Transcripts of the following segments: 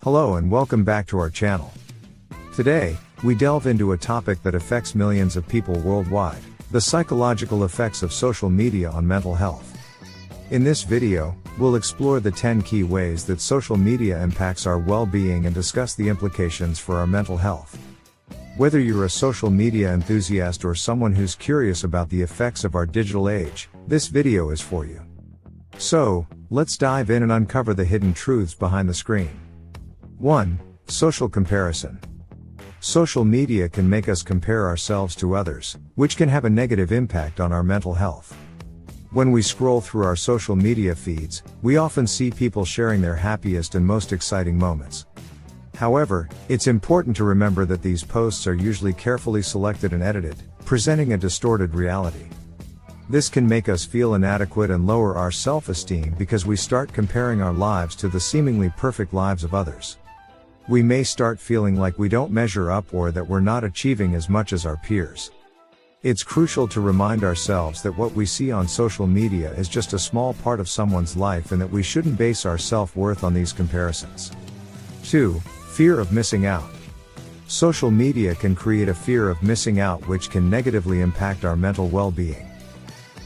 Hello and welcome back to our channel. Today, we delve into a topic that affects millions of people worldwide, the psychological effects of social media on mental health. In this video, we'll explore the 10 key ways that social media impacts our well-being and discuss the implications for our mental health. Whether you're a social media enthusiast or someone who's curious about the effects of our digital age, this video is for you. So, let's dive in and uncover the hidden truths behind the screen. 1. Social comparison. Social media can make us compare ourselves to others, which can have a negative impact on our mental health. When we scroll through our social media feeds, we often see people sharing their happiest and most exciting moments. However, it's important to remember that these posts are usually carefully selected and edited, presenting a distorted reality. This can make us feel inadequate and lower our self-esteem because we start comparing our lives to the seemingly perfect lives of others. We may start feeling like we don't measure up or that we're not achieving as much as our peers. It's crucial to remind ourselves that what we see on social media is just a small part of someone's life and that we shouldn't base our self-worth on these comparisons. 2. Fear of missing out. Social media can create a fear of missing out which can negatively impact our mental well-being.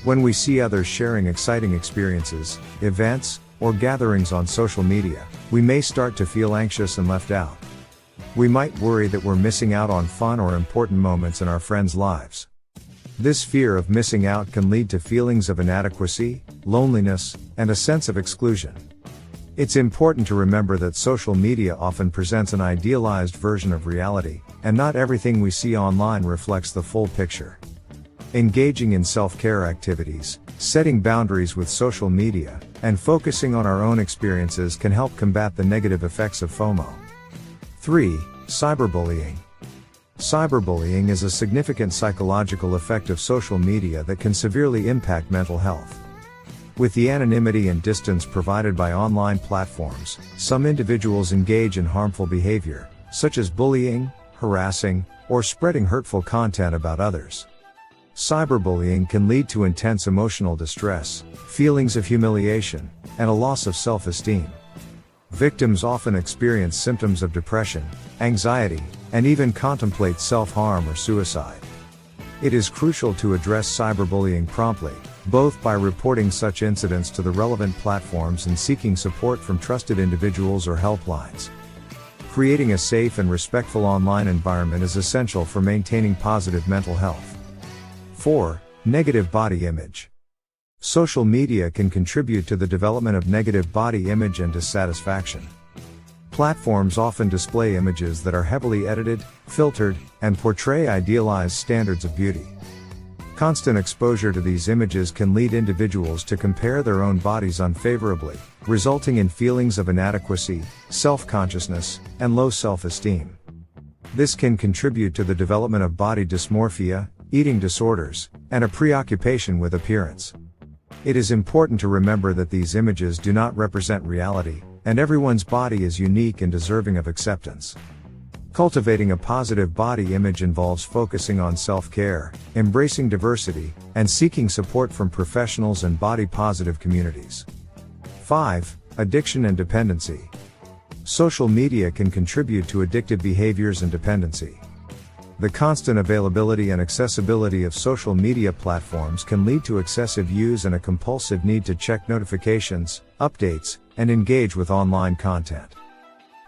When we see others sharing exciting experiences, events, or gatherings on social media, we may start to feel anxious and left out. We might worry that we're missing out on fun or important moments in our friends' lives. This fear of missing out can lead to feelings of inadequacy, loneliness, and a sense of exclusion. It's important to remember that social media often presents an idealized version of reality, and not everything we see online reflects the full picture. Engaging in self-care activities, setting boundaries with social media, and focusing on our own experiences can help combat the negative effects of FOMO. 3. Cyberbullying. Cyberbullying is a significant psychological effect of social media that can severely impact mental health. With the anonymity and distance provided by online platforms, some individuals engage in harmful behavior, such as bullying, harassing, or spreading hurtful content about others. Cyberbullying can lead to intense emotional distress, feelings of humiliation, and a loss of self-esteem. Victims often experience symptoms of depression, anxiety, and even contemplate self-harm or suicide. It is crucial to address cyberbullying promptly, both by reporting such incidents to the relevant platforms and seeking support from trusted individuals or helplines. Creating a safe and respectful online environment is essential for maintaining positive mental health. 4. Negative body image. Social media can contribute to the development of negative body image and dissatisfaction. Platforms often display images that are heavily edited, filtered, and portray idealized standards of beauty. Constant exposure to these images can lead individuals to compare their own bodies unfavorably, resulting in feelings of inadequacy, self-consciousness, and low self-esteem. This can contribute to the development of body dysmorphia, eating disorders, and a preoccupation with appearance. It is important to remember that these images do not represent reality, and everyone's body is unique and deserving of acceptance. Cultivating a positive body image involves focusing on self-care, embracing diversity, and seeking support from professionals and body-positive communities. 5. Addiction and dependency. Social media can contribute to addictive behaviors and dependency. The constant availability and accessibility of social media platforms can lead to excessive use and a compulsive need to check notifications, updates, and engage with online content.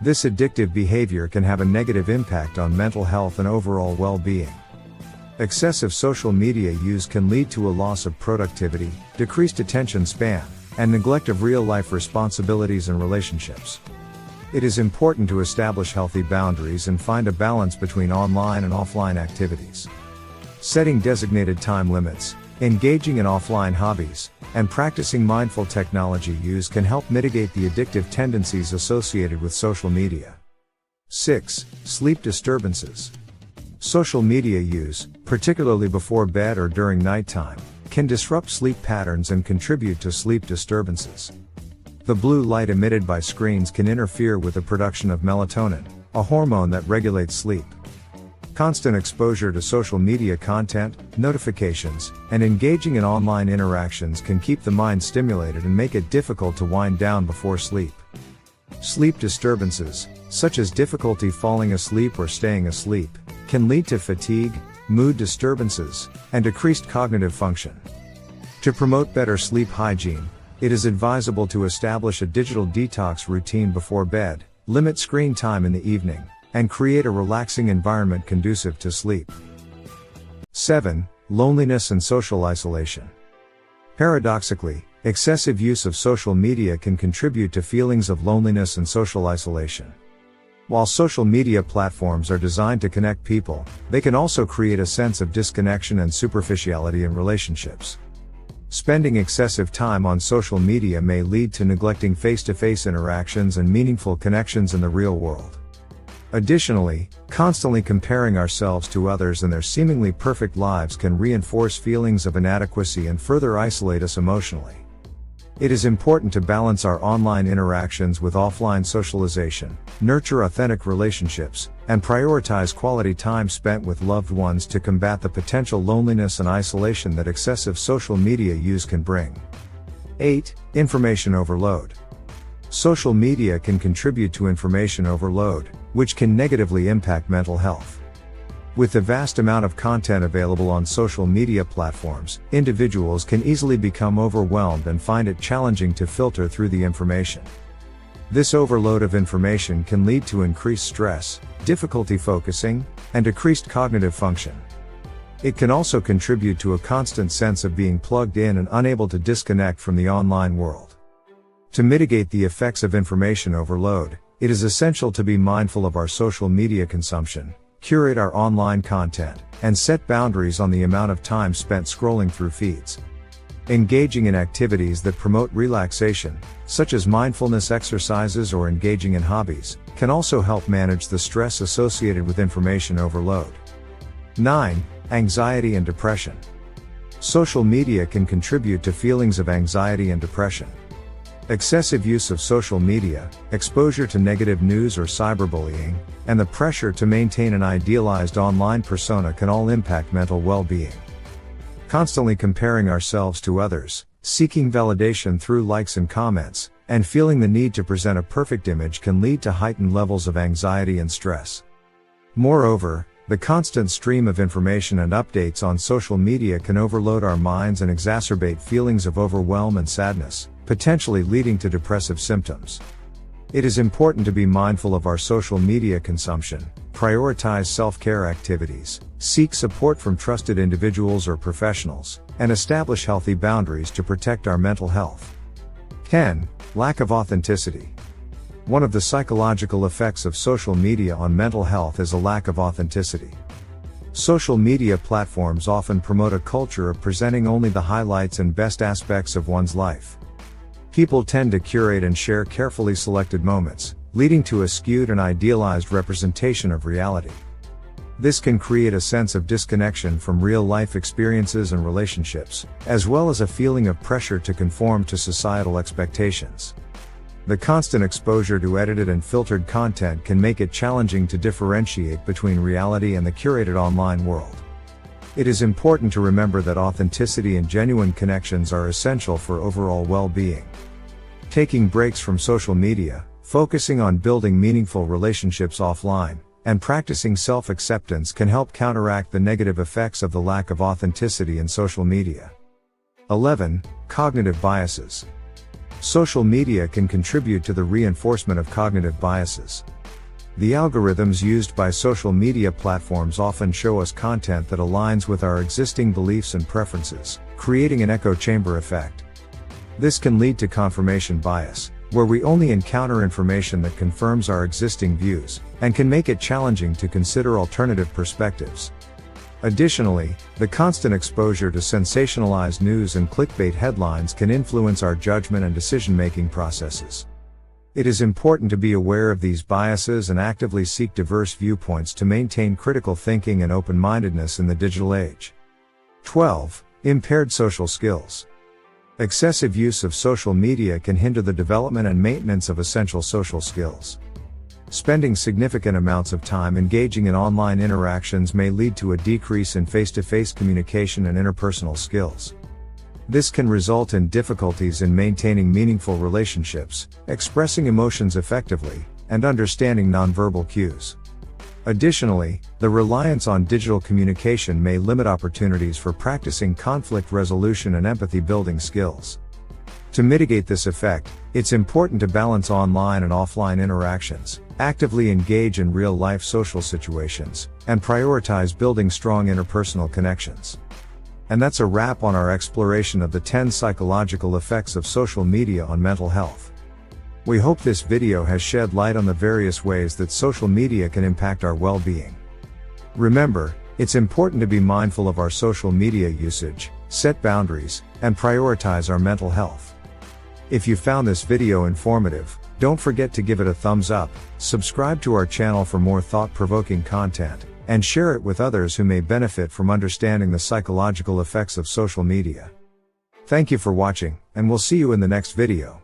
This addictive behavior can have a negative impact on mental health and overall well-being. Excessive social media use can lead to a loss of productivity, decreased attention span, and neglect of real-life responsibilities and relationships. It is important to establish healthy boundaries and find a balance between online and offline activities. Setting designated time limits, engaging in offline hobbies, and practicing mindful technology use can help mitigate the addictive tendencies associated with social media. 6. Sleep disturbances. Social media use, particularly before bed or during nighttime, can disrupt sleep patterns and contribute to sleep disturbances. The blue light emitted by screens can interfere with the production of melatonin, a hormone that regulates sleep. Constant exposure to social media content, notifications, and engaging in online interactions can keep the mind stimulated and make it difficult to wind down before sleep. Sleep disturbances, such as difficulty falling asleep or staying asleep, can lead to fatigue, mood disturbances, and decreased cognitive function. To promote better sleep hygiene, it is advisable to establish a digital detox routine before bed, limit screen time in the evening, and create a relaxing environment conducive to sleep. 7. Loneliness and social isolation. Paradoxically, excessive use of social media can contribute to feelings of loneliness and social isolation. While social media platforms are designed to connect people, they can also create a sense of disconnection and superficiality in relationships. Spending excessive time on social media may lead to neglecting face-to-face interactions and meaningful connections in the real world. Additionally, constantly comparing ourselves to others and their seemingly perfect lives can reinforce feelings of inadequacy and further isolate us emotionally. It is important to balance our online interactions with offline socialization, nurture authentic relationships, and prioritize quality time spent with loved ones to combat the potential loneliness and isolation that excessive social media use can bring. 8. Information overload. Social media can contribute to information overload, which can negatively impact mental health. With the vast amount of content available on social media platforms, individuals can easily become overwhelmed and find it challenging to filter through the information. This overload of information can lead to increased stress, difficulty focusing, and decreased cognitive function. It can also contribute to a constant sense of being plugged in and unable to disconnect from the online world. To mitigate the effects of information overload, it is essential to be mindful of our social media consumption, curate our online content, and set boundaries on the amount of time spent scrolling through feeds. Engaging in activities that promote relaxation, such as mindfulness exercises or engaging in hobbies, can also help manage the stress associated with information overload. 9. Anxiety and depression. Social media can contribute to feelings of anxiety and depression. Excessive use of social media, exposure to negative news or cyberbullying, and the pressure to maintain an idealized online persona can all impact mental well-being. Constantly comparing ourselves to others, seeking validation through likes and comments, and feeling the need to present a perfect image can lead to heightened levels of anxiety and stress. Moreover, the constant stream of information and updates on social media can overload our minds and exacerbate feelings of overwhelm and sadness, potentially leading to depressive symptoms. It is important to be mindful of our social media consumption, prioritize self-care activities, seek support from trusted individuals or professionals, and establish healthy boundaries to protect our mental health. 10. Lack of authenticity. One of the psychological effects of social media on mental health is a lack of authenticity. Social media platforms often promote a culture of presenting only the highlights and best aspects of one's life. People tend to curate and share carefully selected moments, leading to a skewed and idealized representation of reality. This can create a sense of disconnection from real-life experiences and relationships, as well as a feeling of pressure to conform to societal expectations. The constant exposure to edited and filtered content can make it challenging to differentiate between reality and the curated online world. It is important to remember that authenticity and genuine connections are essential for overall well-being. Taking breaks from social media, focusing on building meaningful relationships offline, and practicing self-acceptance can help counteract the negative effects of the lack of authenticity in social media. 11. Cognitive biases. Social media can contribute to the reinforcement of cognitive biases. The algorithms used by social media platforms often show us content that aligns with our existing beliefs and preferences, creating an echo chamber effect. This can lead to confirmation bias, where we only encounter information that confirms our existing views, and can make it challenging to consider alternative perspectives. Additionally, the constant exposure to sensationalized news and clickbait headlines can influence our judgment and decision-making processes. It is important to be aware of these biases and actively seek diverse viewpoints to maintain critical thinking and open-mindedness in the digital age. 12. Impaired social skills. Excessive use of social media can hinder the development and maintenance of essential social skills. Spending significant amounts of time engaging in online interactions may lead to a decrease in face-to-face communication and interpersonal skills. This can result in difficulties in maintaining meaningful relationships, expressing emotions effectively, and understanding nonverbal cues. Additionally, the reliance on digital communication may limit opportunities for practicing conflict resolution and empathy-building skills. To mitigate this effect, it's important to balance online and offline interactions, actively engage in real-life social situations, and prioritize building strong interpersonal connections. And that's a wrap on our exploration of the 10 psychological effects of social media on mental health. We hope this video has shed light on the various ways that social media can impact our well-being. Remember, it's important to be mindful of our social media usage, set boundaries, and prioritize our mental health. If you found this video informative, don't forget to give it a thumbs up, subscribe to our channel for more thought-provoking content, and share it with others who may benefit from understanding the psychological effects of social media. Thank you for watching, and we'll see you in the next video.